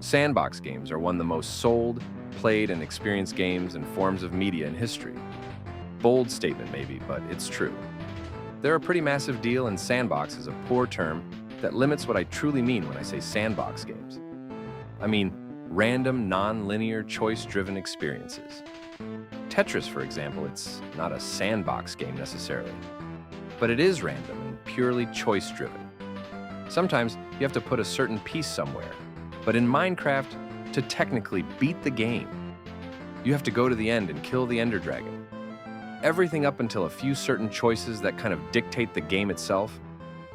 Sandbox games are one of the most sold, played, and experienced games and forms of media in history. Bold statement maybe, but it's true. They're a pretty massive deal, and sandbox is a poor term that limits what I truly mean when I say sandbox games. I mean random, non-linear, choice-driven experiences. Tetris, for example, it's not a sandbox game necessarily, but it is random and purely choice-driven. Sometimes you have to put a certain piece somewhere, but in Minecraft, to technically beat the game, you have to go to the end and kill the Ender Dragon. Everything up until a few certain choices that kind of dictate the game itself,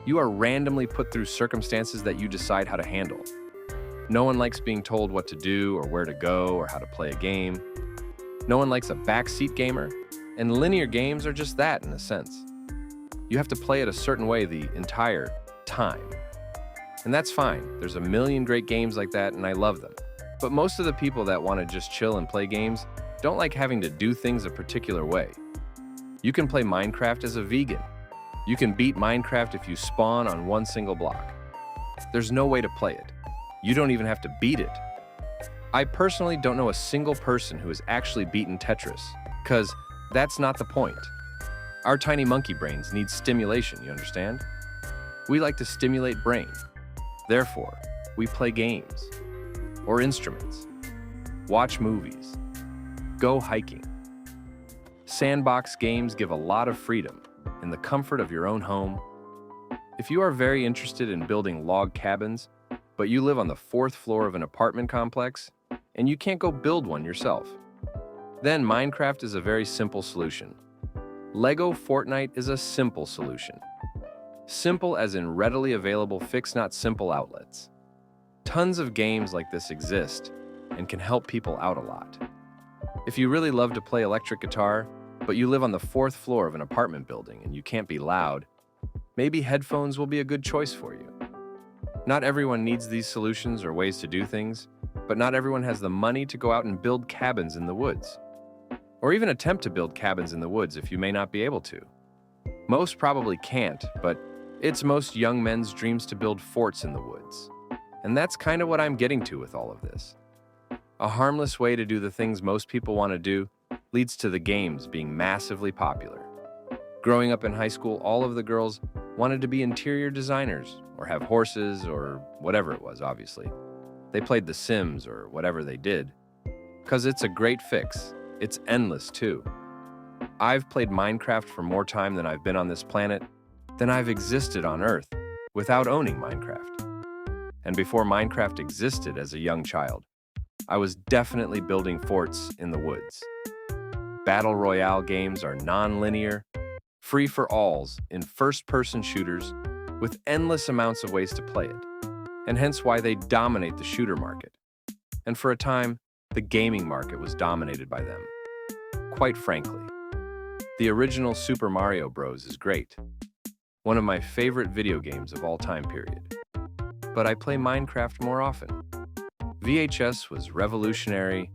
you are randomly put through circumstances that you decide how to handle. No one likes being told what to do or where to go or how to play a game. No one likes a backseat gamer, and linear games are just that in a sense. You have to play it a certain way the entire time. And that's fine. There's a million great games like that, and I love them. But most of the people that want to just chill and play games don't like having to do things a particular way. You can play Minecraft as a vegan. You can beat Minecraft if you spawn on one single block. There's no way to play it. You don't even have to beat it. I personally don't know a single person who has actually beaten Tetris, because that's not the point. Our tiny monkey brains need stimulation, you understand? We like to stimulate brain. Therefore, we play games, or instruments, watch movies, go hiking. Sandbox games give a lot of freedom in the comfort of your own home. If you are very interested in building log cabins, but you live on the 4th floor of an apartment complex, and you can't go build one yourself, then Minecraft is a very simple solution. Lego Fortnite is a simple solution. Simple as in readily available fixed, not simple outlets. Tons of games like this exist and can help people out a lot. If you really love to play electric guitar, but you live on the 4th floor of an apartment building and you can't be loud, maybe headphones will be a good choice for you. Not everyone needs these solutions or ways to do things, but not everyone has the money to go out and build cabins in the woods. Or even attempt to build cabins in the woods if you may not be able to. Most probably can't, but it's most young men's dreams to build forts in the woods. And that's kind of what I'm getting to with all of this. A harmless way to do the things most people want to do leads to the games being massively popular. Growing up in high school, all of the girls wanted to be interior designers or have horses or whatever it was, obviously. They played The Sims or whatever they did. 'Cause it's a great fix. It's endless too. I've played Minecraft for more time than I've been on this planet than I've existed on Earth without owning Minecraft. And before Minecraft existed as a young child, I was definitely building forts in the woods. Battle Royale games are non-linear, free-for-alls in first-person shooters with endless amounts of ways to play it, and hence why they dominate the shooter market. And for a time, the gaming market was dominated by them. Quite frankly, the original Super Mario Bros. Is great, one of my favorite video games of all time period. But I play Minecraft more often. VHS was revolutionary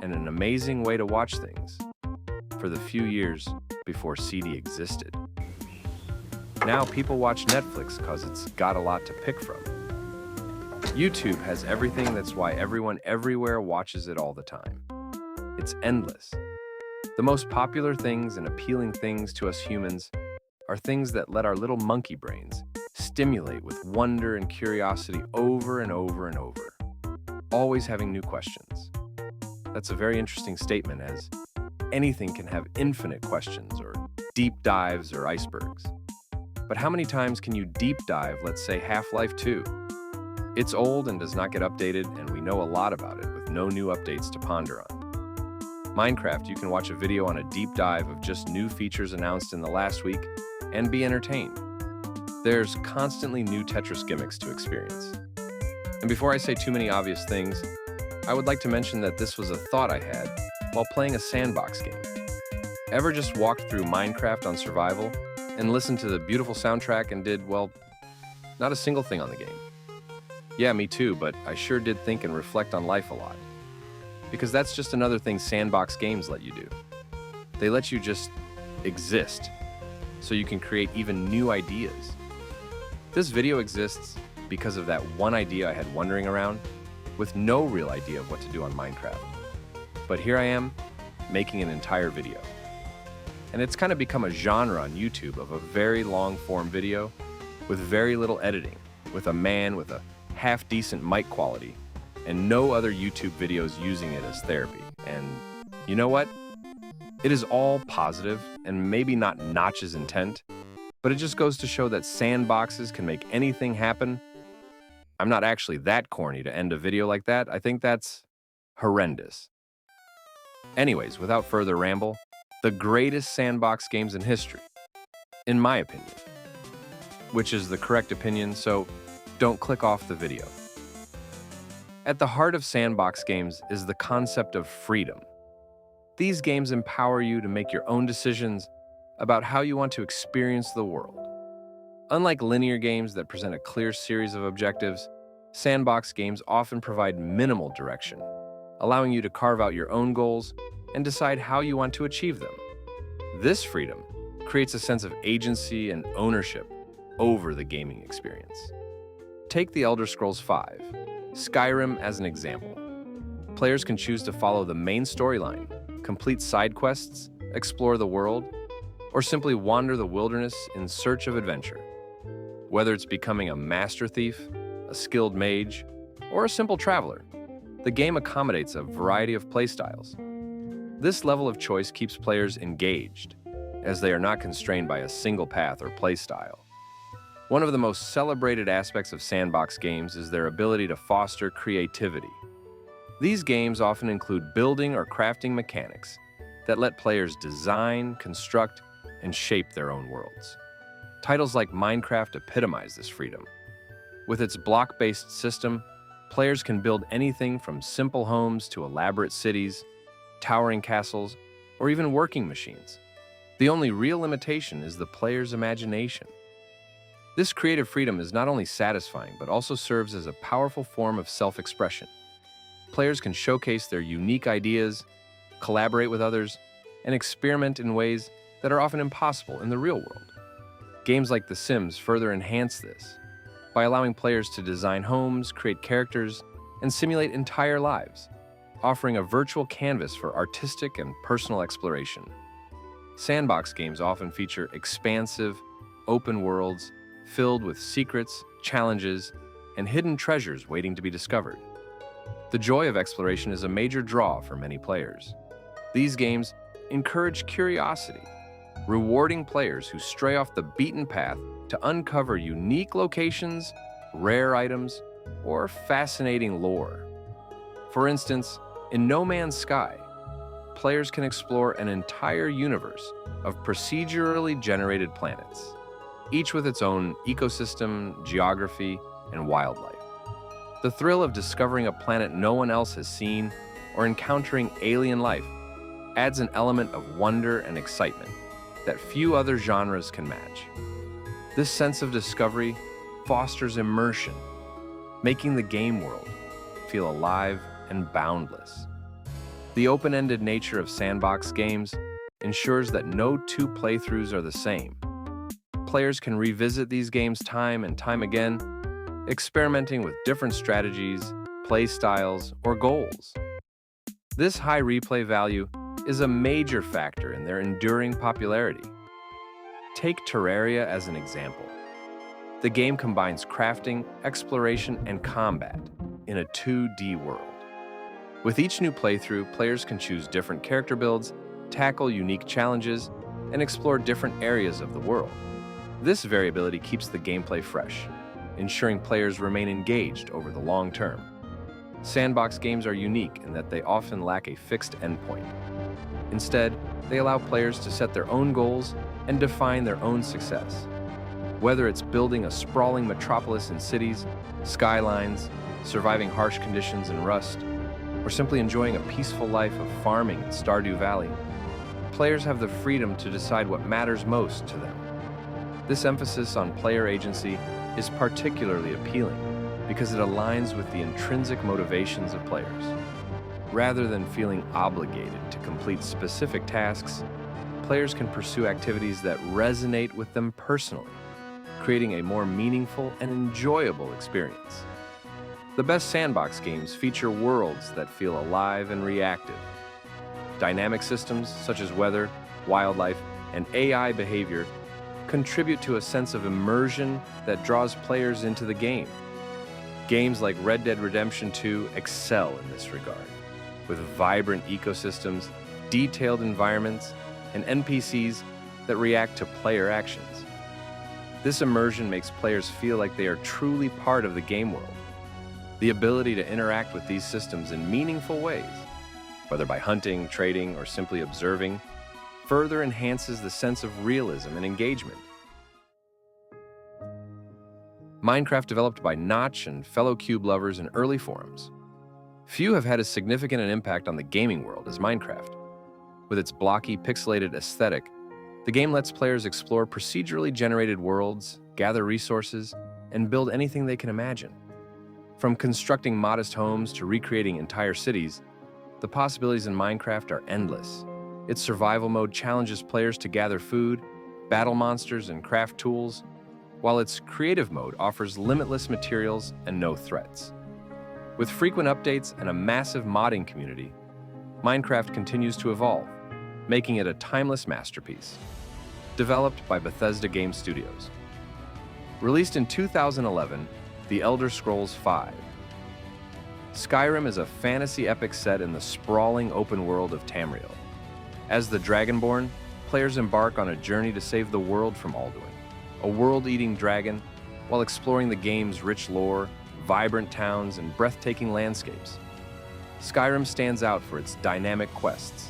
and an amazing way to watch things for the few years before CD existed. Now people watch Netflix because it's got a lot to pick from. YouTube has everything, that's why everyone everywhere watches it all the time. It's endless. The most popular things and appealing things to us humans are things that let our little monkey brains stimulate with wonder and curiosity over and over and over, always having new questions. That's a very interesting statement, as anything can have infinite questions or deep dives or icebergs. But how many times can you deep dive, let's say, Half-Life 2? It's old and does not get updated, and we know a lot about it with no new updates to ponder on. Minecraft, you can watch a video on a deep dive of just new features announced in the last week and be entertained. There's constantly new Tetris gimmicks to experience. And before I say too many obvious things, I would like to mention that this was a thought I had while playing a sandbox game. Ever just walked through Minecraft on survival and listened to the beautiful soundtrack and did, well, not a single thing on the game? Yeah, me too, but I sure did think and reflect on life a lot. Because that's just another thing sandbox games let you do. They let you just exist, so you can create even new ideas. This video exists because of that one idea I had wandering around, with no real idea of what to do on Minecraft. But here I am, making an entire video. And it's kind of become a genre on YouTube of a very long-form video with very little editing, with a man with a half-decent mic quality, and no other YouTube videos using it as therapy. And you know what? It is all positive and maybe not Notch's intent, but it just goes to show that sandboxes can make anything happen. I'm not actually that corny to end a video like that. I think that's horrendous. Anyways, without further ramble, the greatest sandbox games in history, in my opinion, which is the correct opinion, so don't click off the video. At the heart of sandbox games is the concept of freedom. These games empower you to make your own decisions about how you want to experience the world. Unlike linear games that present a clear series of objectives, sandbox games often provide minimal direction, allowing you to carve out your own goals and decide how you want to achieve them. This freedom creates a sense of agency and ownership over the gaming experience. Take The Elder Scrolls V, Skyrim as an example. Players can choose to follow the main storyline, complete side quests, explore the world, or simply wander the wilderness in search of adventure. Whether it's becoming a master thief, a skilled mage, or a simple traveler, the game accommodates a variety of playstyles. This level of choice keeps players engaged, as they are not constrained by a single path or playstyle. One of the most celebrated aspects of sandbox games is their ability to foster creativity. These games often include building or crafting mechanics that let players design, construct, and shape their own worlds. Titles like Minecraft epitomize this freedom. With its block-based system, players can build anything from simple homes to elaborate cities, towering castles, or even working machines. The only real limitation is the player's imagination. This creative freedom is not only satisfying, but also serves as a powerful form of self-expression. Players can showcase their unique ideas, collaborate with others, and experiment in ways that are often impossible in the real world. Games like The Sims further enhance this by allowing players to design homes, create characters, and simulate entire lives, offering a virtual canvas for artistic and personal exploration. Sandbox games often feature expansive, open worlds filled with secrets, challenges, and hidden treasures waiting to be discovered. The joy of exploration is a major draw for many players. These games encourage curiosity, rewarding players who stray off the beaten path to uncover unique locations, rare items, or fascinating lore. For instance, in No Man's Sky, players can explore an entire universe of procedurally generated planets, each with its own ecosystem, geography, and wildlife. The thrill of discovering a planet no one else has seen or encountering alien life adds an element of wonder and excitement that few other genres can match. This sense of discovery fosters immersion, making the game world feel alive and boundless. The open-ended nature of sandbox games ensures that no two playthroughs are the same. Players can revisit these games time and time again, experimenting with different strategies, play styles, or goals. This high replay value is a major factor in their enduring popularity. Take Terraria as an example. The game combines crafting, exploration, and combat in a 2D world. With each new playthrough, players can choose different character builds, tackle unique challenges, and explore different areas of the world. This variability keeps the gameplay fresh, ensuring players remain engaged over the long term. Sandbox games are unique in that they often lack a fixed endpoint. Instead, they allow players to set their own goals and define their own success. Whether it's building a sprawling metropolis in cities, skylines, surviving harsh conditions in Rust, or simply enjoying a peaceful life of farming in Stardew Valley, players have the freedom to decide what matters most to them. This emphasis on player agency is particularly appealing because it aligns with the intrinsic motivations of players. Rather than feeling obligated to complete specific tasks, players can pursue activities that resonate with them personally, creating a more meaningful and enjoyable experience. The best sandbox games feature worlds that feel alive and reactive. Dynamic systems such as weather, wildlife, and AI behavior contribute to a sense of immersion that draws players into the game. Games like Red Dead Redemption 2 excel in this regard, with vibrant ecosystems, detailed environments, and NPCs that react to player actions. This immersion makes players feel like they are truly part of the game world. The ability to interact with these systems in meaningful ways, whether by hunting, trading, or simply observing, further enhances the sense of realism and engagement. Minecraft developed by Notch and fellow cube lovers in early forums. Few have had as significant an impact on the gaming world as Minecraft. With its blocky, pixelated aesthetic, the game lets players explore procedurally generated worlds, gather resources, and build anything they can imagine. From constructing modest homes to recreating entire cities, the possibilities in Minecraft are endless. Its survival mode challenges players to gather food, battle monsters, and craft tools, while its creative mode offers limitless materials and no threats. With frequent updates and a massive modding community, Minecraft continues to evolve, making it a timeless masterpiece. Developed by Bethesda Game Studios. Released in 2011, The Elder Scrolls V. Skyrim is a fantasy epic set in the sprawling open world of Tamriel. As the Dragonborn, players embark on a journey to save the world from Alduin, a world-eating dragon, while exploring the game's rich lore, vibrant towns, and breathtaking landscapes. Skyrim stands out for its dynamic quests,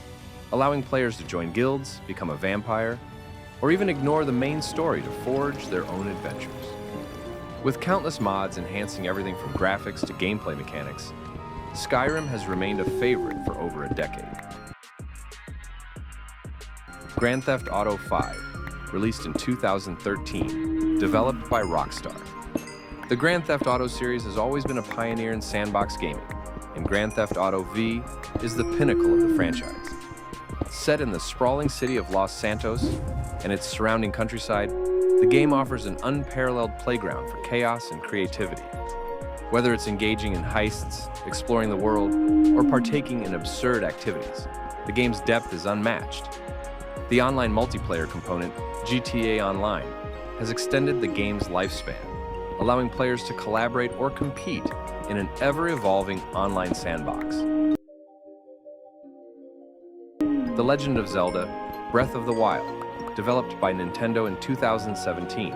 allowing players to join guilds, become a vampire, or even ignore the main story to forge their own adventures. With countless mods enhancing everything from graphics to gameplay mechanics, Skyrim has remained a favorite for over a decade. Grand Theft Auto V, released in 2013, developed by Rockstar. The Grand Theft Auto series has always been a pioneer in sandbox gaming, and Grand Theft Auto V is the pinnacle of the franchise. Set in the sprawling city of Los Santos and its surrounding countryside, the game offers an unparalleled playground for chaos and creativity. Whether it's engaging in heists, exploring the world, or partaking in absurd activities, the game's depth is unmatched. The online multiplayer component, GTA Online, has extended the game's lifespan, allowing players to collaborate or compete in an ever-evolving online sandbox. The Legend of Zelda: Breath of the Wild, developed by Nintendo in 2017.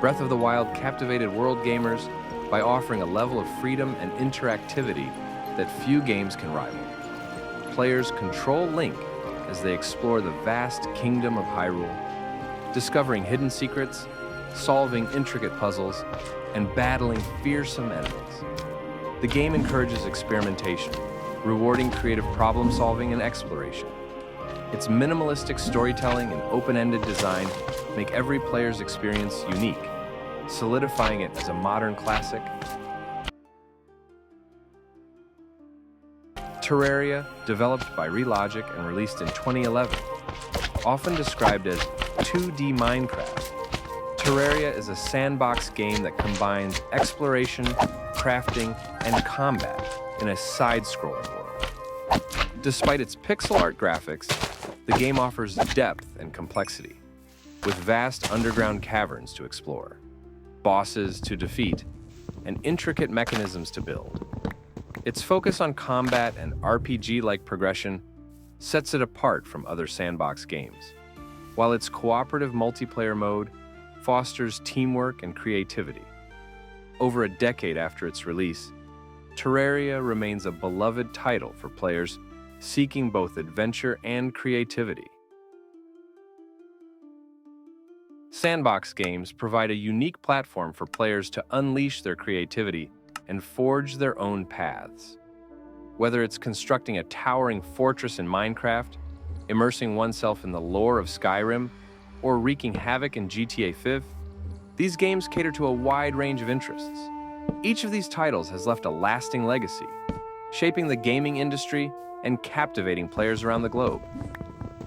Breath of the Wild captivated world gamers by offering a level of freedom and interactivity that few games can rival. Players control Link as they explore the vast kingdom of Hyrule, discovering hidden secrets, solving intricate puzzles, and battling fearsome enemies. The game encourages experimentation, rewarding creative problem-solving and exploration. Its minimalistic storytelling and open-ended design make every player's experience unique, solidifying it as a modern classic. Terraria, developed by Relogic and released in 2011, often described as 2D Minecraft. Terraria is a sandbox game that combines exploration, crafting, and combat in a side-scrolling world. Despite its pixel art graphics, the game offers depth and complexity, with vast underground caverns to explore, bosses to defeat, and intricate mechanisms to build. Its focus on combat and RPG-like progression sets it apart from other sandbox games, while its cooperative multiplayer mode fosters teamwork and creativity. Over a decade after its release, Terraria remains a beloved title for players seeking both adventure and creativity. Sandbox games provide a unique platform for players to unleash their creativity and forge their own paths. Whether it's constructing a towering fortress in Minecraft, immersing oneself in the lore of Skyrim, or wreaking havoc in GTA 5, these games cater to a wide range of interests. Each of these titles has left a lasting legacy, shaping the gaming industry and captivating players around the globe.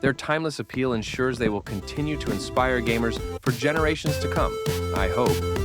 Their timeless appeal ensures they will continue to inspire gamers for generations to come, I hope.